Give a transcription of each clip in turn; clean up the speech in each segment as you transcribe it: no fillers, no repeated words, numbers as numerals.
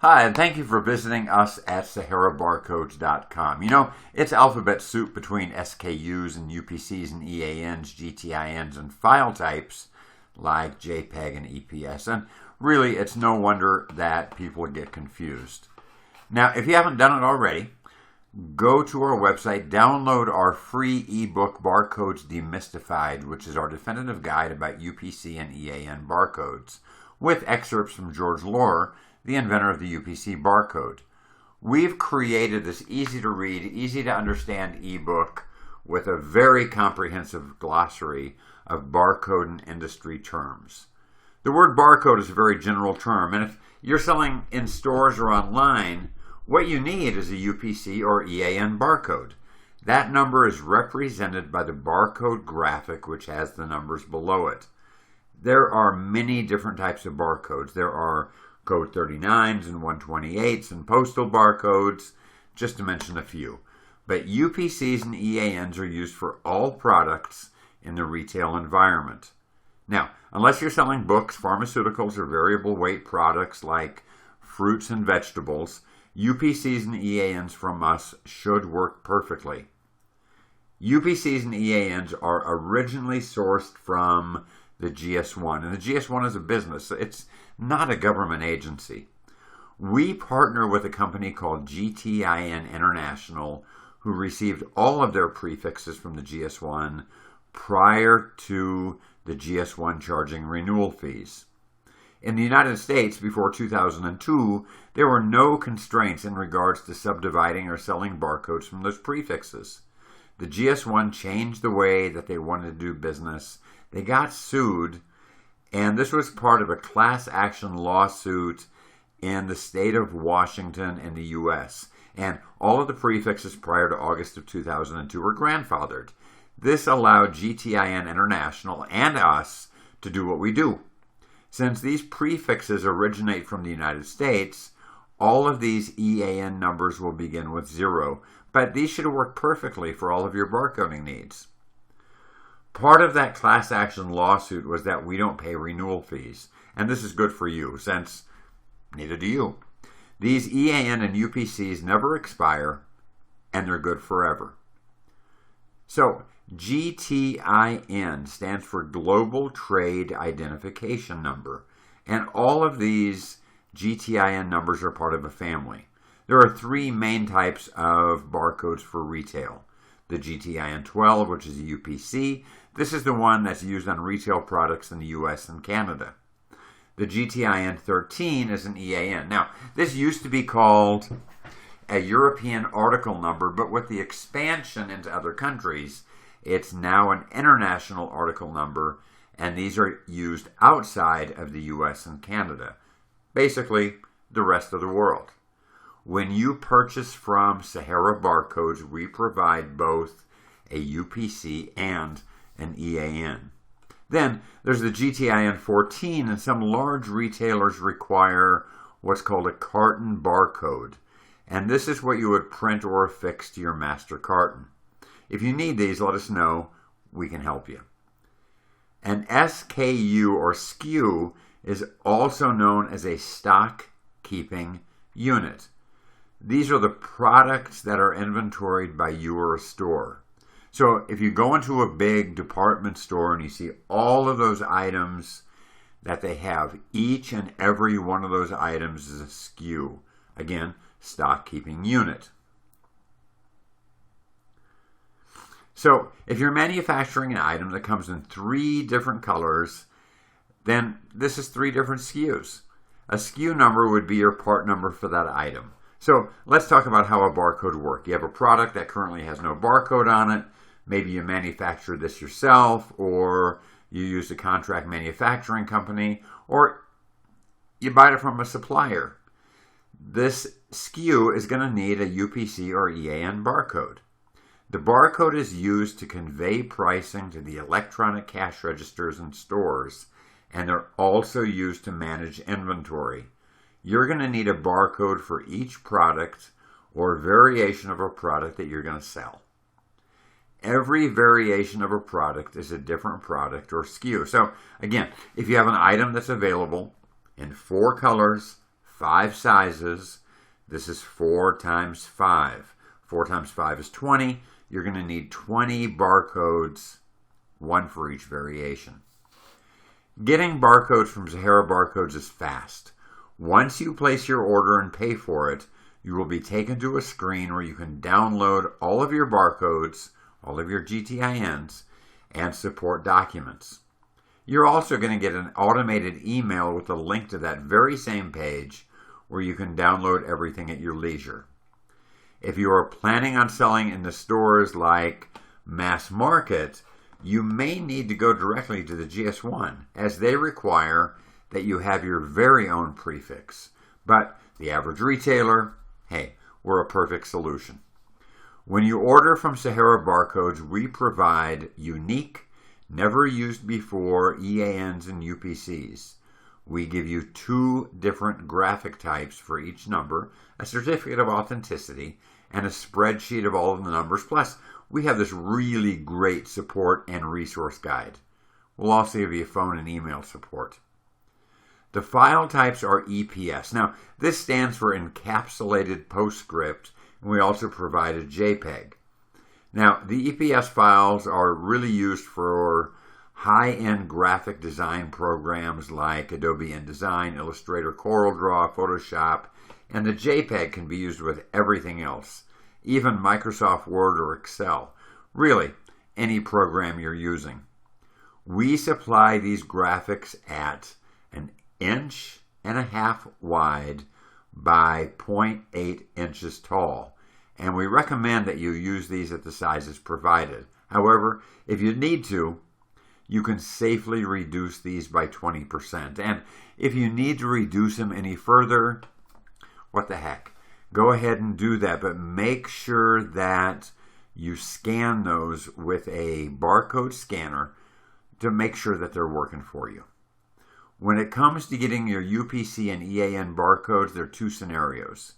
Hi, and thank you for visiting us at SaharaBarcodes.com. You know, it's alphabet soup between SKUs and UPCs and EANs, GTINs, and file types like JPEG and EPS. And really, it's no wonder that people get confused. Now, if you haven't done it already, go to our website, download our free ebook, Barcodes Demystified, which is our definitive guide about UPC and EAN barcodes, with excerpts from George Lohr, the inventor of the UPC barcode. We've created this easy-to-read, easy-to-understand ebook with a very comprehensive glossary of barcode and industry terms. The word barcode is a very general term, and if you're selling in stores or online, what you need is a UPC or EAN barcode. That number is represented by the barcode graphic, which has the numbers below it. There are many different types of barcodes. There are code 39s and 128s and postal barcodes, just to mention a few. But UPCs and EANs are used for all products in the retail environment. Now, unless you're selling books, pharmaceuticals, or variable weight products like fruits and vegetables, UPCs and EANs from us should work perfectly. UPCs and EANs are originally sourced from the GS1, and the GS1 is a business. It's not a government agency. We partner with a company called GTIN International, who received all of their prefixes from the GS1 prior to the GS1 charging renewal fees. In the United States, before 2002, there were no constraints in regards to subdividing or selling barcodes from those prefixes. The GS1 changed the way that they wanted to do business. They got sued, and this was part of a class action lawsuit in the state of Washington in the U.S. And all of the prefixes prior to August of 2002 were grandfathered. This allowed GTIN International and us to do what we do. Since these prefixes originate from the United States, all of these EAN numbers will begin with 0, but these should work perfectly for all of your barcoding needs. Part of that class action lawsuit was that we don't pay renewal fees, and this is good for you, since neither do you. These EAN and UPCs never expire, and they're good forever. So, GTIN stands for Global Trade Identification Number, and all of these GTIN numbers are part of a family. There are 3 main types of barcodes for retail. The GTIN 12, which is a UPC. This is the one that's used on retail products in the US and Canada. The GTIN 13 is an EAN. Now, this used to be called a European article number, but with the expansion into other countries, it's now an international article number, and these are used outside of the US and Canada. Basically, the rest of the world. When you purchase from Sahara Barcodes, we provide both a UPC and an EAN. Then there's the GTIN 14, and some large retailers require what's called a carton barcode. And this is what you would print or affix to your master carton. If you need these, let us know. We can help you. An SKU or SKU is also known as a stock keeping unit. These are the products that are inventoried by you or a store. So if you go into a big department store and you see all of those items that they have, each and every one of those items is a SKU. Again, stock keeping unit. So if you're manufacturing an item that comes in 3 different colors, then this is 3 different SKUs. A SKU number would be your part number for that item. So let's talk about how a barcode works. You have a product that currently has no barcode on it. Maybe you manufacture this yourself, or you use a contract manufacturing company, or you buy it from a supplier. This SKU is going to need a UPC or EAN barcode. The barcode is used to convey pricing to the electronic cash registers in stores, and they're also used to manage inventory. You're going to need a barcode for each product or variation of a product that you're going to sell. Every variation of a product is a different product or SKU. So again, if you have an item that's available in 4 colors, 5 sizes. This is 4 times 5. 4 times 5 is 20. You're going to need 20 barcodes, one for each variation. Getting barcodes from Sahara Barcodes is fast. Once you place your order and pay for it, you will be taken to a screen where you can download all of your barcodes, all of your GTINs, and support documents. You're also going to get an automated email with a link to that very same page where you can download everything at your leisure. If you are planning on selling in the stores like Mass Market, you may need to go directly to the GS1, as they require that you have your very own prefix. But the average retailer, hey, we're a perfect solution. When you order from Sahara Barcodes, we provide unique, never used before EANs and UPCs. We give you 2 different graphic types for each number, a certificate of authenticity, and a spreadsheet of all of the numbers. Plus, we have this really great support and resource guide. We'll also give you phone and email support. The file types are EPS. Now, this stands for Encapsulated PostScript, and we also provide a JPEG. Now, the EPS files are really used for high-end graphic design programs like Adobe InDesign, Illustrator, CorelDRAW, Photoshop, and the JPEG can be used with everything else, even Microsoft Word or Excel. Really, any program you're using. We supply these graphics at 1.5 inches wide by 0.8 inches tall, and we recommend that you use these at the sizes provided. However, if you need to, you can safely reduce these by 20%. And if you need to reduce them any further, what the heck? Go ahead and do that, but make sure that you scan those with a barcode scanner to make sure that they're working for you. When it comes to getting your UPC and EAN barcodes, there are 2 scenarios.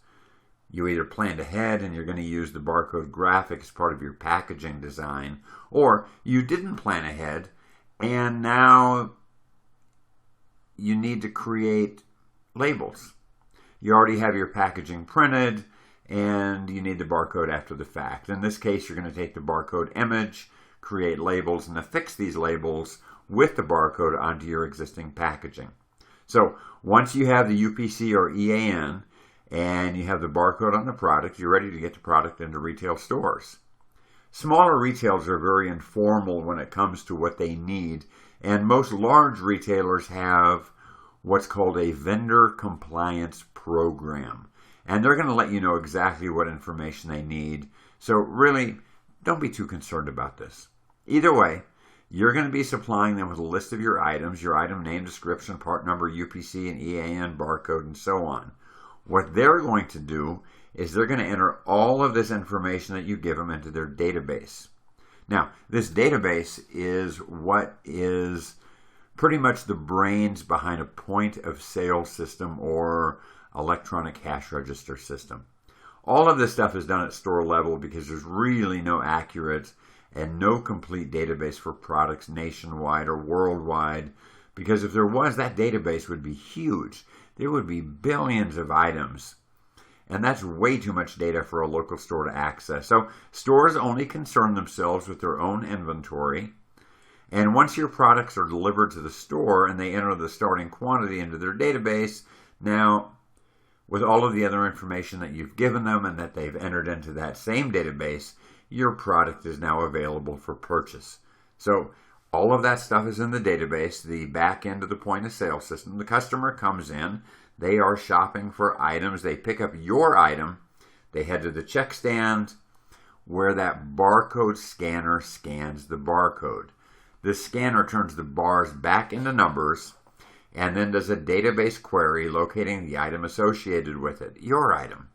You either planned ahead and you're going to use the barcode graphic as part of your packaging design, or you didn't plan ahead and now you need to create labels. You already have your packaging printed and you need the barcode after the fact. In this case, you're going to take the barcode image, create labels, and affix these labels with the barcode onto your existing packaging. So once you have the UPC or EAN and you have the barcode on the product, you're ready to get the product into retail stores. Smaller retailers are very informal when it comes to what they need, and most large retailers have what's called a vendor compliance program. And they're going to let you know exactly what information they need. So really, don't be too concerned about this. Either way, you're going to be supplying them with a list of your items, your item name, description, part number, UPC, and EAN, barcode, and so on. What they're going to do is they're going to enter all of this information that you give them into their database. Now, this database is what is pretty much the brains behind a point of sale system or electronic cash register system. All of this stuff is done at store level because there's really no accurate and no complete database for products nationwide or worldwide, because if there was, that database would be huge. There would be billions of items, and that's way too much data for a local store to access. So stores only concern themselves with their own inventory, and once your products are delivered to the store and they enter the starting quantity into their database, now with all of the other information that you've given them and that they've entered into that same database, your product is now available for purchase. So all of that stuff is in the database, the back end of the point of sale system. The customer comes in, they are shopping for items, they pick up your item, they head to the check stand where that barcode scanner scans the barcode. The scanner turns the bars back into numbers and then does a database query locating the item associated with it, your item.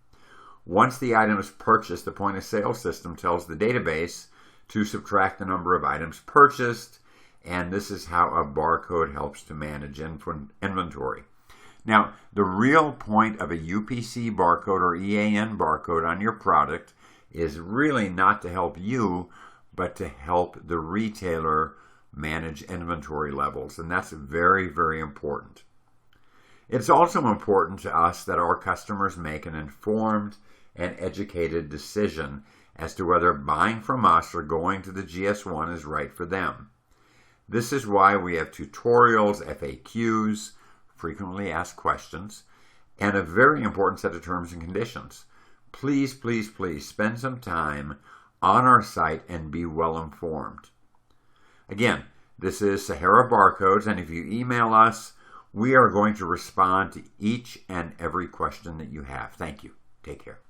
Once the item is purchased, the point of sale system tells the database to subtract the number of items purchased, and this is how a barcode helps to manage inventory. Now, the real point of a UPC barcode or EAN barcode on your product is really not to help you, but to help the retailer manage inventory levels, and that's very, very important. It's also important to us that our customers make an informed and educated decision as to whether buying from us or going to the GS1 is right for them. This is why we have tutorials, FAQs, frequently asked questions, and a very important set of terms and conditions. Please, please, please spend some time on our site and be well informed. Again, this is Sahara Barcodes, and if you email us, we are going to respond to each and every question that you have. Thank you. Take care.